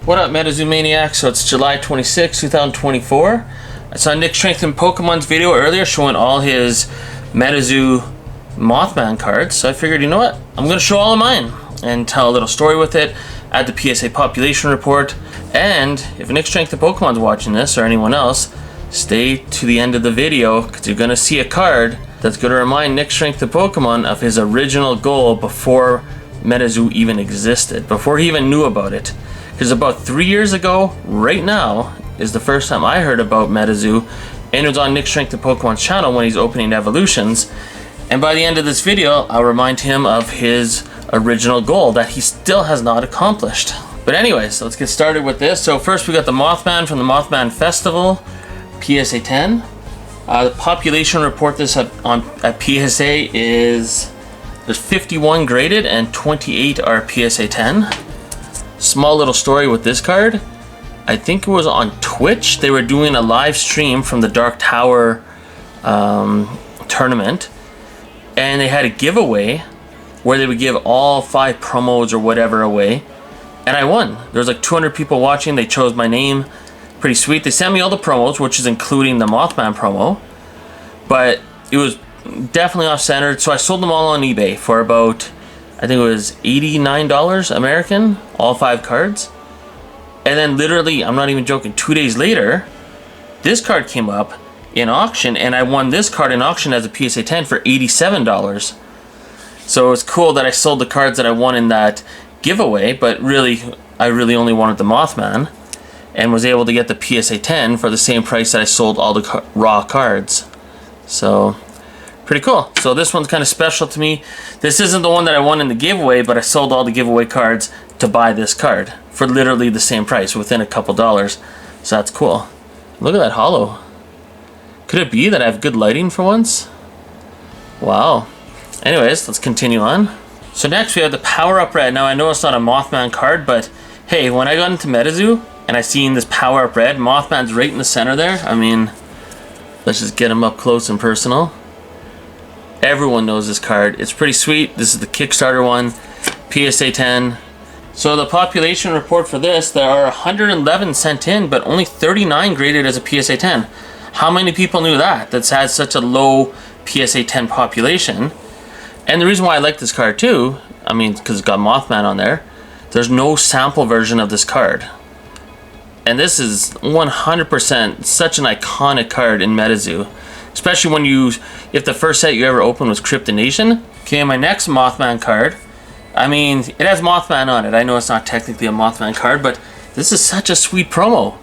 What up, MetaZoo Maniacs? So it's July 26, 2024. I saw Nick Strengthen Pokemon's video earlier showing all his MetaZoo Mothman cards. So I figured, you know what? I'm going to show all of mine and tell a little story with it, add the PSA population report, and if Nick Strengthen Pokemon's watching this or anyone else, stay to the end of the video because you're going to see a card that's going to remind Nick Strengthen Pokemon of his original goal before MetaZoo even existed, before he even knew about it. Because about 3 years ago, right now, is the first time I heard about MetaZoo, and it was on Nick Strengthen Pokemon's channel when he's opening evolutions. And by the end of this video, I'll remind him of his original goal that he still has not accomplished. But anyways, let's get started with this. So first we got the Mothman from the Mothman Festival, PSA 10. The population report this at PSA is there's 51 graded and 28 are PSA 10. Small little story with this card. I think it was on Twitch. They were doing a live stream from the Dark Tower tournament, and they had a giveaway where they would give all 5 promos or whatever away, and I won. There was like 200 people watching. They chose my name. Pretty sweet. They sent me all the promos, which is including the Mothman promo, but it was definitely off-centered, so I sold them all on eBay for about, I think it was $89 American, all 5 cards. And then literally, I'm not even joking, 2 days later, this card came up in auction, and I won this card in auction as a PSA 10 for $87. So it was cool that I sold the cards that I won in that giveaway, but really, I really only wanted the Mothman, and was able to get the PSA 10 for the same price that I sold all the raw cards. So pretty cool. So this one's kind of special to me. This isn't the one that I won in the giveaway, but I sold all the giveaway cards to buy this card for literally the same price within a couple dollars. So that's cool. Look at that holo. Could it be that I have good lighting for once? Wow. Anyways, let's continue on. So next we have the Power Up Red. Now I know it's not a Mothman card, but hey, when I got into MetaZoo and I seen this Power Up Red, Mothman's right in the center there. I mean, let's just get him up close and personal. Everyone knows this card. It's pretty sweet. This is the Kickstarter one, PSA 10. So the population report for this, there are 111 sent in, but only 39 graded as a PSA 10. How many people knew that? That's had such a low PSA 10 population. And the reason why I like this card too, I mean, because it's got Mothman on there, there's no sample version of this card. And this is 100% such an iconic card in MetaZoo. Especially when if the first set you ever opened was Cryptonation. Okay, my next Mothman card. I mean, it has Mothman on it. I know it's not technically a Mothman card, but this is such a sweet promo.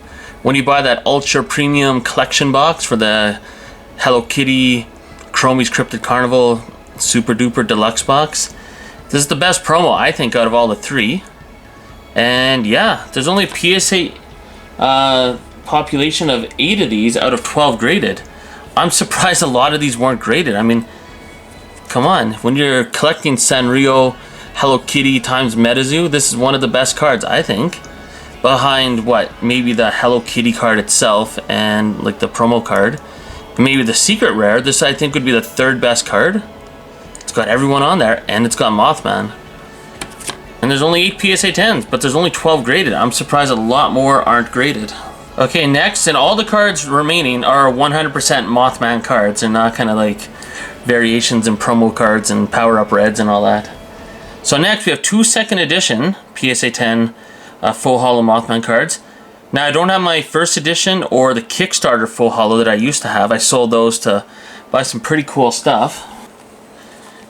When you buy that ultra premium collection box for the Hello Kitty Chromie's Cryptid Carnival Super Duper Deluxe box, this is the best promo, I think, out of all the 3. And yeah, there's only a PSA population of 8 of these out of 12 graded. I'm surprised a lot of these weren't graded. I mean, come on. When you're collecting Sanrio, Hello Kitty times MetaZoo, this is one of the best cards, I think. Behind, what, maybe the Hello Kitty card itself and, like, the promo card. Maybe the secret rare. This, I think, would be the 3rd best card. It's got everyone on there, and it's got Mothman. And there's only 8 PSA 10s, but there's only 12 graded. I'm surprised a lot more aren't graded. Okay, next, and all the cards remaining are 100% Mothman cards and not kind of like variations in promo cards and power-up reds and all that. So next we have 2 second edition PSA 10 full holo Mothman cards. Now I don't have my first edition or the Kickstarter full holo that I used to have. I sold those to buy some pretty cool stuff.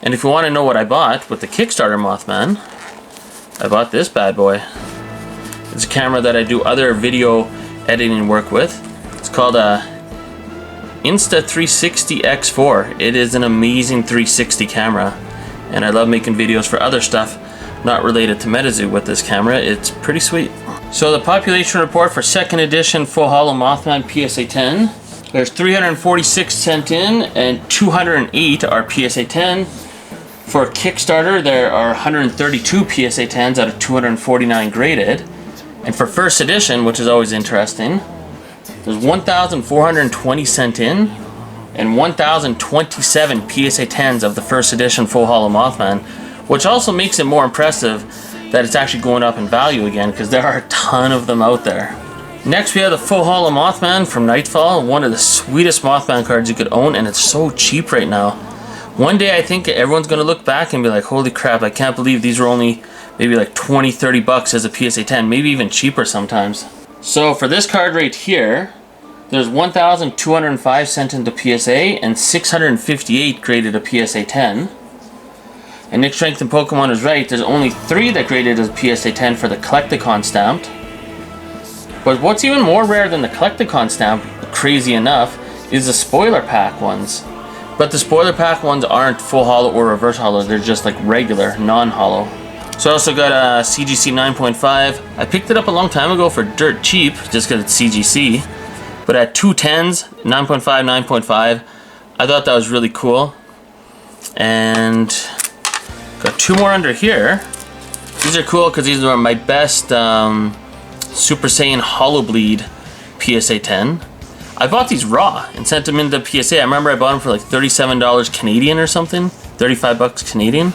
And if you want to know what I bought with the Kickstarter Mothman, I bought this bad boy. It's a camera that I do other video editing work with. It's called a Insta360 X4. It is an amazing 360 camera, and I love making videos for other stuff not related to MetaZoo with this camera. It's pretty sweet. So the population report for 2nd edition full holo Mothman PSA 10. There's 346 sent in and 208 are PSA 10. For Kickstarter there are 132 PSA 10s out of 249 graded. And for 1st edition, which is always interesting, there's 1,420 sent in and 1,027 PSA 10s of the 1st edition full holo Mothman, which also makes it more impressive that it's actually going up in value again, because there are a ton of them out there. Next we have the Full Holo Mothman from Nightfall, one of the sweetest Mothman cards you could own, and it's so cheap right now. One day I think everyone's going to look back and be like, holy crap, I can't believe these were only maybe like 20-30 bucks as a PSA 10, maybe even cheaper sometimes. So for this card right here, there's 1,205 sent into PSA and 658 graded a PSA 10. And Nick Strength in Pokemon is right, there's only 3 that graded as PSA 10 for the Collecticon stamped. But what's even more rare than the Collecticon stamp, crazy enough, is the spoiler pack ones. But the spoiler pack ones aren't full holo or reverse holo, they're just like regular, non-holo. So I also got a CGC 9.5. I picked it up a long time ago for dirt cheap, just because it's CGC. But at 2 10s, 9.5, 9.5, I thought that was really cool. And got 2 more under here. These are cool because these are my best Super Saiyan Holo Bleed PSA 10. I bought these raw and sent them into PSA. I remember I bought them for like $37 Canadian or something, 35 bucks Canadian.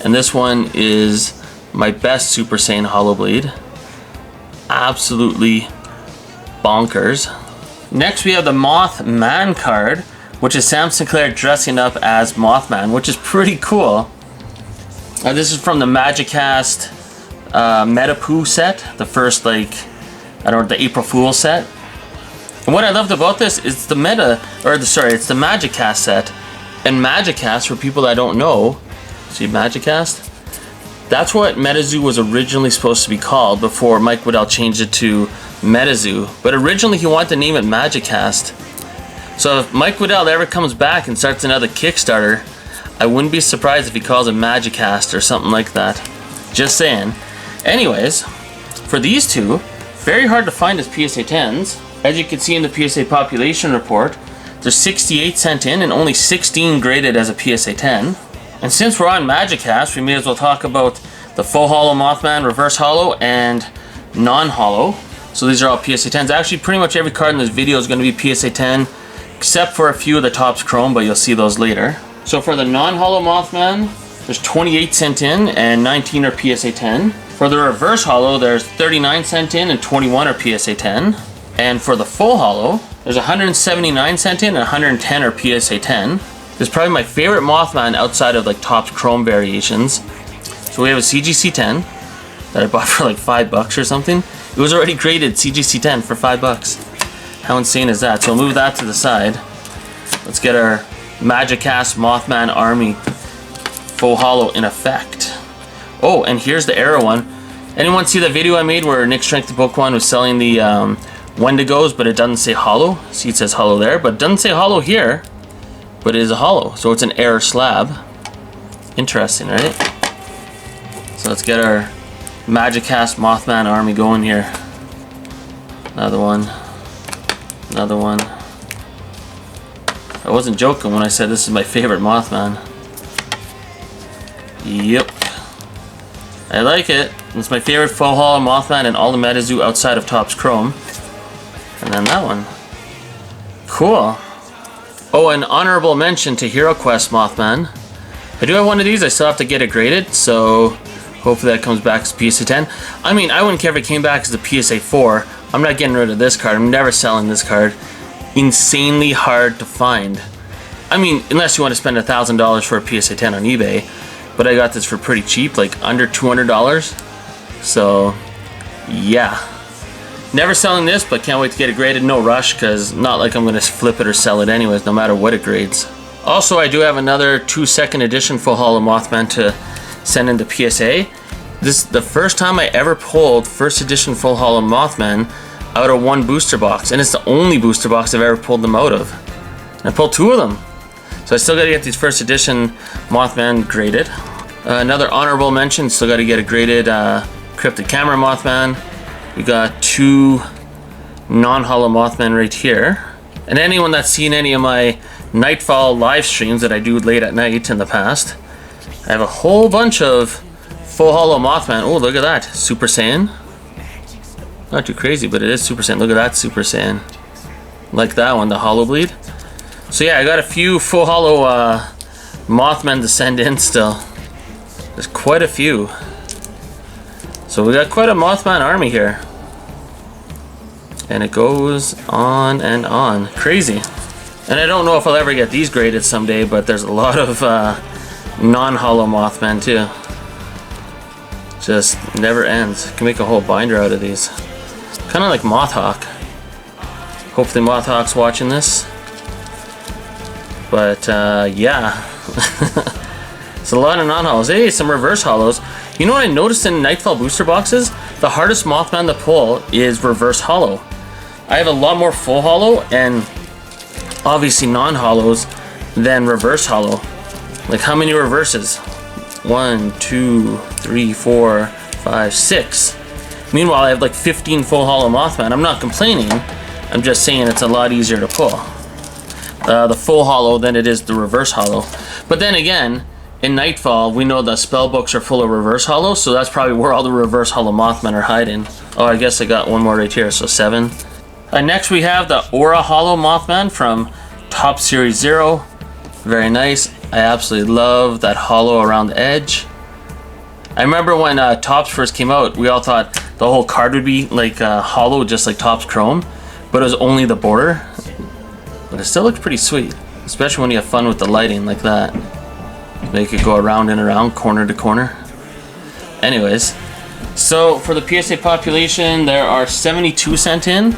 And this one is my best Super Saiyan Holo Bleed. Absolutely bonkers. Next we have the Mothman card, which is Sam Sinclair dressing up as Mothman, which is pretty cool. This is from the Magicast MetaZoo set, the first, like, I don't know, the April Fool set. And what I loved about this is it's the Magicast set. And Magicast, for people that don't know, see Magicast? That's what MetaZoo was originally supposed to be called before Mike Waddell changed it to MetaZoo. But originally he wanted to name it Magicast. So if Mike Waddell ever comes back and starts another Kickstarter, I wouldn't be surprised if he calls it Magicast or something like that. Just saying. Anyways, for these two, very hard to find as PSA 10s. As you can see in the PSA population report, there's 68 sent in and only 16 graded as a PSA 10. And since we're on Magicast, we may as well talk about the Full Holo Mothman, Reverse Holo, and Non-Holo. So these are all PSA 10s. Actually, pretty much every card in this video is going to be PSA 10, except for a few of the Topps Chrome, but you'll see those later. So for the Non-Holo Mothman, there's 28 sent in and 19 are PSA 10. For the Reverse Holo, there's 39 sent in and 21 are PSA 10. And for the Full Holo, there's 179 sent in and 110 are PSA 10. This is probably my favorite Mothman outside of like Topps Chrome variations. So we have a CGC 10 that I bought for like $5 or something. It was already graded CGC 10 for $5. How insane is that? So we'll move that to the side. Let's get our Magicast Mothman Army Full Holo in effect. Oh, and here's the Arrow one. Anyone see the video I made where Nick Strength the Pokemon was selling the Wendigos, but it doesn't say holo? See, it says holo there, but it doesn't say holo here. But it is a holo, so it's an air slab. Interesting, right? So let's get our Magicast Mothman Army going here. Another one. Another one. I wasn't joking when I said this is my favorite Mothman. Yep. I like it. It's my favorite Full Holo Mothman and all the MetaZoo outside of Topps Chrome. And then that one. Cool. Oh, an honorable mention to Hero Quest Mothman. I do have one of these. I still have to get it graded, so hopefully that comes back as PSA 10. I mean, I wouldn't care if it came back as a PSA 4. I'm not getting rid of this card. I'm never selling this card. Insanely hard to find. I mean, unless you want to spend $1,000 for a PSA 10 on eBay. But I got this for pretty cheap, like under $200. So, yeah. Never selling this, but can't wait to get it graded. No rush, because not like I'm going to flip it or sell it anyways, no matter what it grades. Also, I do have another 2 second edition Full Holo Mothman to send into PSA. This is the first time I ever pulled first edition Full Holo Mothman out of one booster box, and it's the only booster box I've ever pulled them out of. And I pulled 2 of them. So I still got to get these first edition Mothman graded. Another honorable mention, still got to get a graded Cryptic Camera Mothman. We got 2 non-holo Mothman right here. And anyone that's seen any of my Nightfall live streams that I do late at night in the past, I have a whole bunch of Full Holo Mothman. Oh, look at that. Super Saiyan. Not too crazy, but it is Super Saiyan. Look at that Super Saiyan. Like that one, the Holo Bleed. So yeah, I got a few Full Holo Mothman to send in still. There's quite a few. So we got quite a Mothman army here. And it goes on and on. Crazy. And I don't know if I'll ever get these graded someday, but there's a lot of non-hollow Mothman too. Just never ends. Can make a whole binder out of these. Kind of like Mothhawk. Hopefully Mothhawk's watching this. But yeah. It's a lot of non-hollows. Hey, some reverse hollows. You know what I noticed in Nightfall booster boxes? The hardest Mothman to pull is reverse hollow. I have a lot more full hollow and obviously non-hollows than reverse hollow. Like how many reverses? 1, 2, 3, 4, 5, 6. Meanwhile, I have like 15 full hollow Mothman. I'm not complaining. I'm just saying it's a lot easier to pull. The full hollow than it is the reverse hollow. But then again, in Nightfall, we know the spell books are full of reverse hollow, so that's probably where all the reverse hollow Mothman are hiding. Oh, I guess I got one more right here, so 7. Next we have the Aura Hollow Mothman from Top Series 0. Very nice. I absolutely love that hollow around the edge. I remember when Topps first came out, we all thought the whole card would be like hollow, just like Topps Chrome, but it was only the border. But it still looks pretty sweet, especially when you have fun with the lighting like that. Make it go around and around, corner to corner. Anyways, so for the PSA population, there are 72 sent in,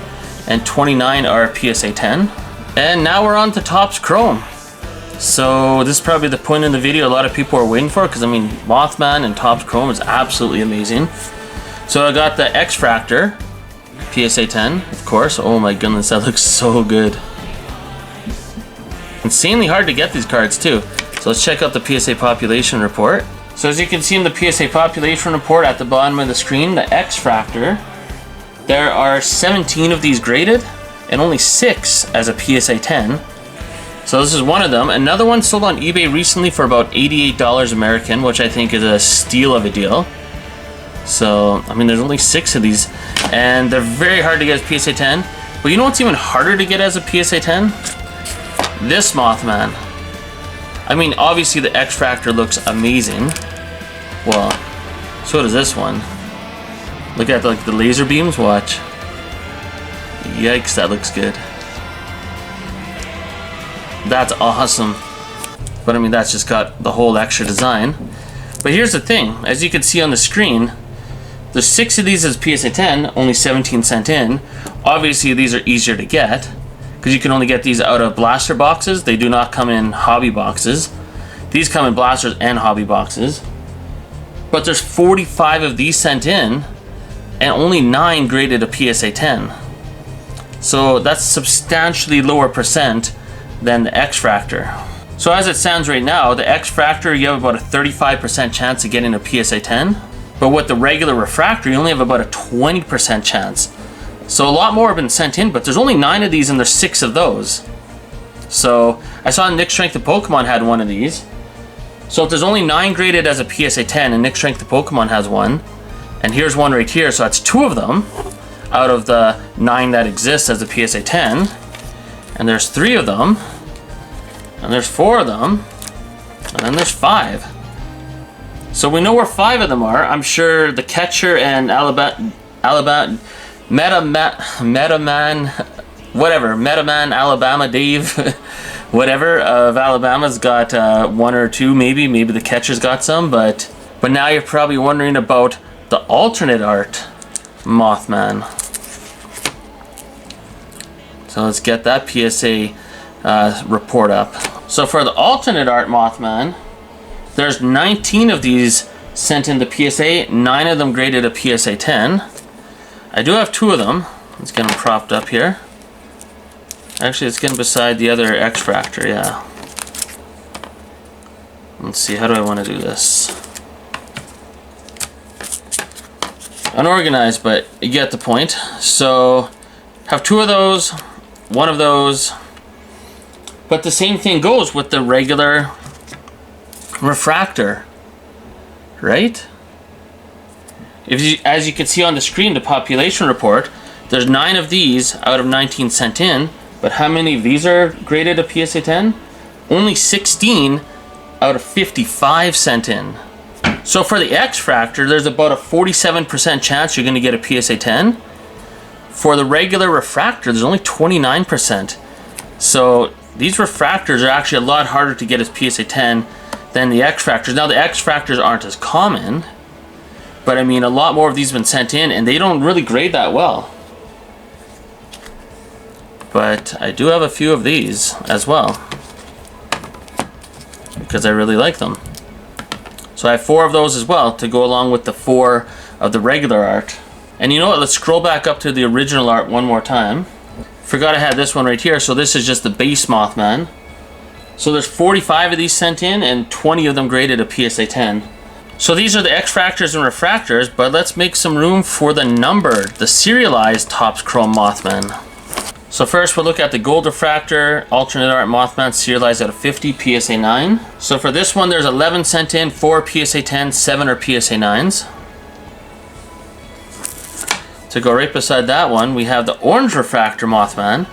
and 29 are PSA 10. And now we're on to Topps Chrome. So this is probably the point in the video a lot of people are waiting for, because I mean, Mothman and Topps Chrome is absolutely amazing. So I got the X-Fractor, PSA 10, of course. Oh my goodness, that looks so good. Insanely hard to get these cards too. So let's check out the PSA population report. So as you can see in the PSA population report at the bottom of the screen, the X-Fractor, there are 17 of these graded and only 6 as a PSA 10. So this is one of them. Another one sold on eBay recently for about $88 American, which I think is a steal of a deal. So, I mean, there's only 6 of these, and they're very hard to get as PSA 10. But you know what's even harder to get as a PSA 10? This Mothman. I mean, obviously the X-Fractor looks amazing. Well, so does this one. Look at like the laser beams, watch. Yikes, that looks good. That's awesome. But I mean, that's just got the whole extra design. But here's the thing, as you can see on the screen, there's 6 of these as PSA 10, only 17 sent in. Obviously these are easier to get, because you can only get these out of blaster boxes. They do not come in hobby boxes. These come in blasters and hobby boxes. But there's 45 of these sent in, and only 9 graded a PSA 10. So that's substantially lower percent than the X-Fractor. So as it stands right now, the X-Fractor, you have about a 35% chance of getting a PSA 10. But with the regular refractor, you only have about a 20% chance. So a lot more have been sent in, but there's only 9 of these and there's 6 of those. So I saw Nick Strength of Pokemon had one of these. So if there's only 9 graded as a PSA 10 and Nick Strength of Pokemon has one, and here's one right here, so that's 2 of them out of the 9 that exist as a PSA 10. And there's 3 of them, and there's 4 of them, and then there's 5. So we know where 5 of them are. I'm sure the catcher and Metaman Alabama Dave, whatever, of Alabama's got 1 or 2 maybe the catcher's got some, but now you're probably wondering about the alternate art Mothman. So let's get that PSA report up. So for the alternate art Mothman, there's 19 of these sent in the PSA, 9 of them graded a PSA 10. I do have 2 of them. Let's get them propped up here. Actually, let's get them beside the other X-Fractor, yeah. Let's see, how do I want to do this? Unorganized, but you get the point. So, have 2 of those, 1 of those. But the same thing goes with the regular refractor, right? As you can see on the screen, the population report, there's 9 of these out of 19 sent in, but how many of these are graded a PSA 10? Only 16 out of 55 sent in. So for the X-Fractor, there's about a 47% chance you're going to get a PSA 10. For the regular refractor, there's only 29%. So these refractors are actually a lot harder to get as PSA 10 than the X-Fractors. Now the X-Fractors aren't as common, but I mean a lot more of these have been sent in and they don't really grade that well. But I do have a few of these as well because I really like them. So I have 4 of those as well to go along with the 4 of the regular art. And you know what, let's scroll back up to the original art one more time. Forgot I had this one right here, so this is just the base Mothman. So there's 45 of these sent in and 20 of them graded a PSA 10. So these are the X-Fractors and refractors, but let's make some room for the numbered, the serialized Topps Chrome Mothman. So first we'll look at the gold refractor, alternate art Mothman serialized out of 50, PSA 9. So for this one there's 11 sent in, 4 PSA 10, 7 are PSA 9s. To go right beside that one, we have the orange refractor Mothman.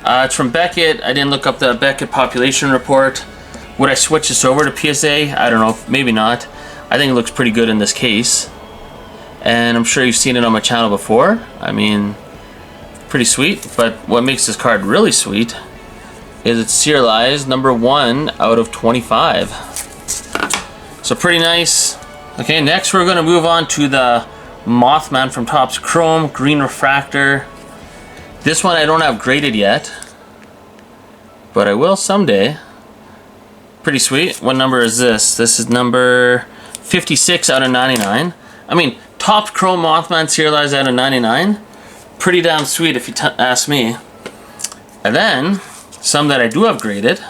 It's from Beckett. I didn't look up the Beckett population report. Would I switch this over to PSA? I don't know, maybe not. I think it looks pretty good in this case. And I'm sure you've seen it on my channel before. I mean, pretty sweet. But what makes this card really sweet is it's serialized number 1 out of 25. So pretty nice. Okay, next we're going to move on to the Mothman from Topps Chrome, green refractor. This one I don't have graded yet, but I will someday. Pretty sweet. What number is this? This is number 56 out of 99. I mean, Topps Chrome Mothman serialized out of 99. Pretty damn sweet if you ask me. And then, some that I do have graded.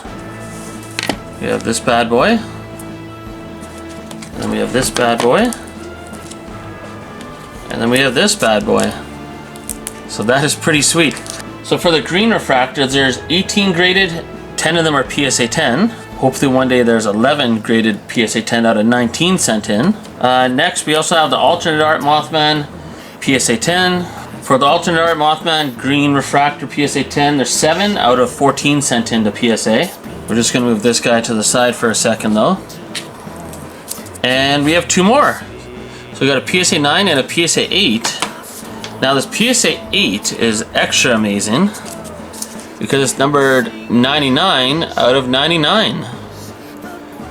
We have this bad boy. And then we have this bad boy. And then we have this bad boy. So that is pretty sweet. So for the green refractors, there's 18 graded, 10 of them are PSA 10. Hopefully one day there's 11 graded PSA 10 out of 19 sent in. Next, we also have the alternate art Mothman, PSA 10. For the alternate art Mothman, green refractor PSA 10, there's 7 out of 14 sent in to PSA. We're just gonna move this guy to the side for a second though. And we have 2 more. So we got a PSA 9 and a PSA 8. Now this PSA 8 is extra amazing because it's numbered 99 out of 99,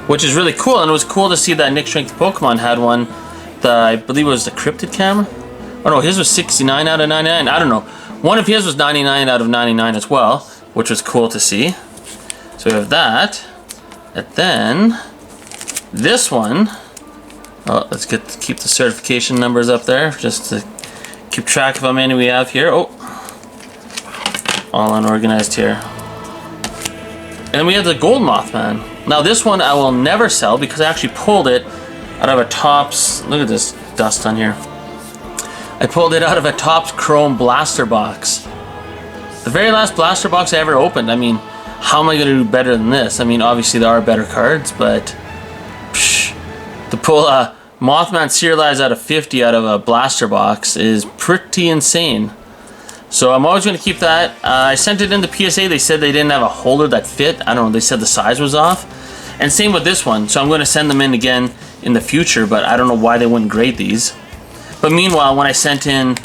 which is really cool. And it was cool to see that Nick Strength Pokemon had one. I believe it was the Cryptid Cam. Oh no, his was 69 out of 99. I don't know. One of his was 99 out of 99 as well, which was cool to see. So we have that. And then this one. Oh, let's keep the certification numbers up there just to keep track of how many we have here. Oh, all unorganized here. And then we have the gold Mothman. Now this one I will never sell because I actually pulled it out of a Topps. Look at this dust on here. I pulled it out of a Topps Chrome blaster box. The very last blaster box I ever opened. I mean, how am I going to do better than this? I mean, obviously there are better cards, but to pull a Mothman serialized out of 50 out of a blaster box is pretty insane. So I'm always going to keep that. I sent it into PSA. They said they didn't have a holder that fit. I don't know. They said the size was off. And same with this one. So I'm going to send them in again in the future, but I don't know why they wouldn't grade these. But meanwhile, when I sent in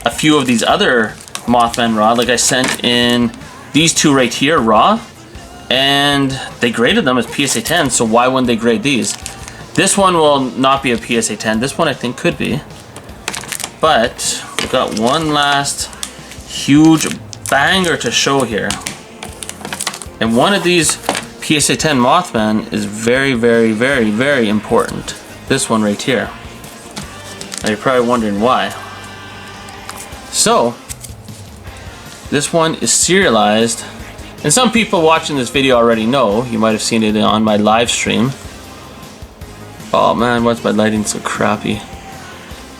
a few of these other Mothman raw, like I sent in these 2 right here raw, and they graded them as PSA 10, so why wouldn't they grade these? This one will not be a PSA 10. This one I think could be. But we've got one last huge banger to show here. And one of these PSA 10 Mothman is very, very, very, very important. This one right here. Now you're probably wondering why. So, this one is serialized. And some people watching this video already know. You might have seen it on my live stream. Oh man, why's my lighting so crappy?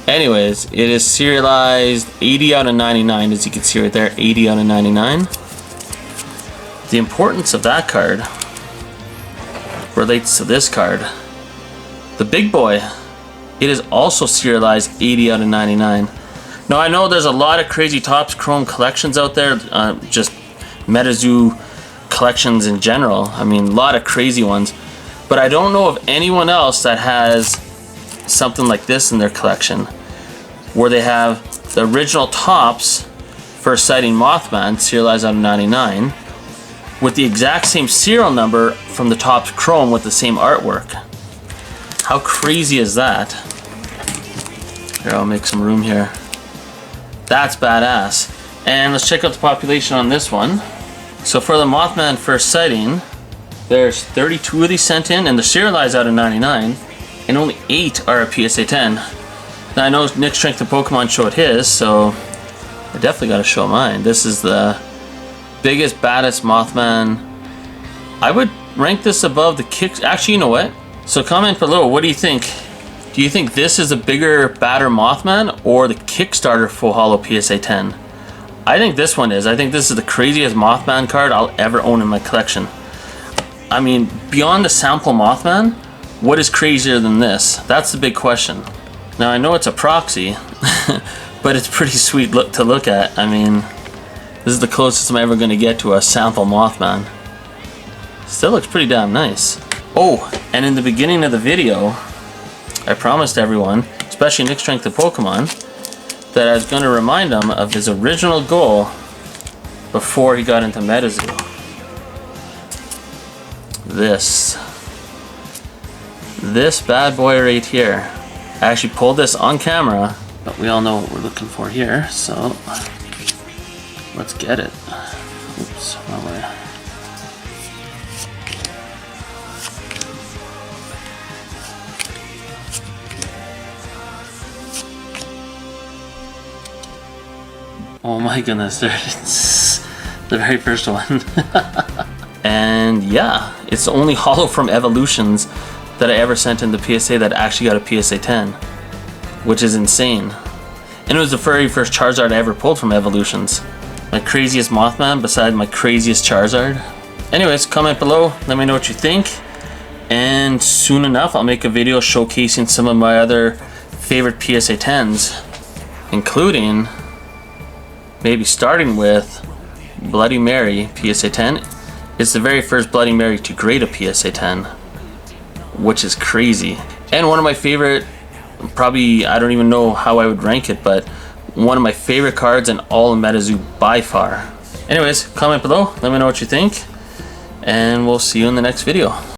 Anyways, it is serialized 80 out of 99, as you can see right there, 80 out of 99. The importance of that card relates to this card. The big boy, it is also serialized 80 out of 99. Now I know there's a lot of crazy Topps Chrome collections out there, just MetaZoo collections in general. I mean, a lot of crazy ones. But I don't know of anyone else that has something like this in their collection, where they have the original Topps first sighting Mothman, serialized out of 99, with the exact same serial number from the Topps Chrome with the same artwork. How crazy is that? Here, I'll make some room here. That's badass. And let's check out the population on this one. So for the Mothman first sighting, there's 32 of these sent in, and they're serialized out of 99, and only 8 are a PSA 10. Now I know Nick Strength of Pokemon showed his, so I definitely gotta show mine. This is the biggest, baddest Mothman. I would rank this above the Kick. Actually, you know what? So comment below, what do you think? Do you think this is a bigger, badder Mothman, or the Kickstarter Full Holo PSA 10? I think this one is. I think this is the craziest Mothman card I'll ever own in my collection. I mean, beyond the sample Mothman, what is crazier than this? That's the big question. Now I know it's a proxy, but it's pretty sweet to look at. I mean, this is the closest I'm ever going to get to a sample Mothman. Still looks pretty damn nice. Oh, and in the beginning of the video, I promised everyone, especially Nick Strength of Pokemon, that I was going to remind him of his original goal before he got into MetaZoo. This bad boy right here. I actually pulled this on camera, but we all know what we're looking for here, so let's get it. Oops, wrong way. Oh my goodness, there's the very first one. And yeah, it's the only holo from Evolutions that I ever sent in the PSA that actually got a PSA 10, which is insane. And it was the very first Charizard I ever pulled from Evolutions. My craziest Mothman beside my craziest Charizard. Anyways, comment below, let me know what you think. And soon enough, I'll make a video showcasing some of my other favorite PSA 10s, including maybe starting with Bloody Mary PSA 10. It's the very first Bloody Mary to grade a PSA 10, which is crazy. And one of my favorite, probably, I don't even know how I would rank it, but one of my favorite cards in all of MetaZoo by far. Anyways, comment below, let me know what you think, and we'll see you in the next video.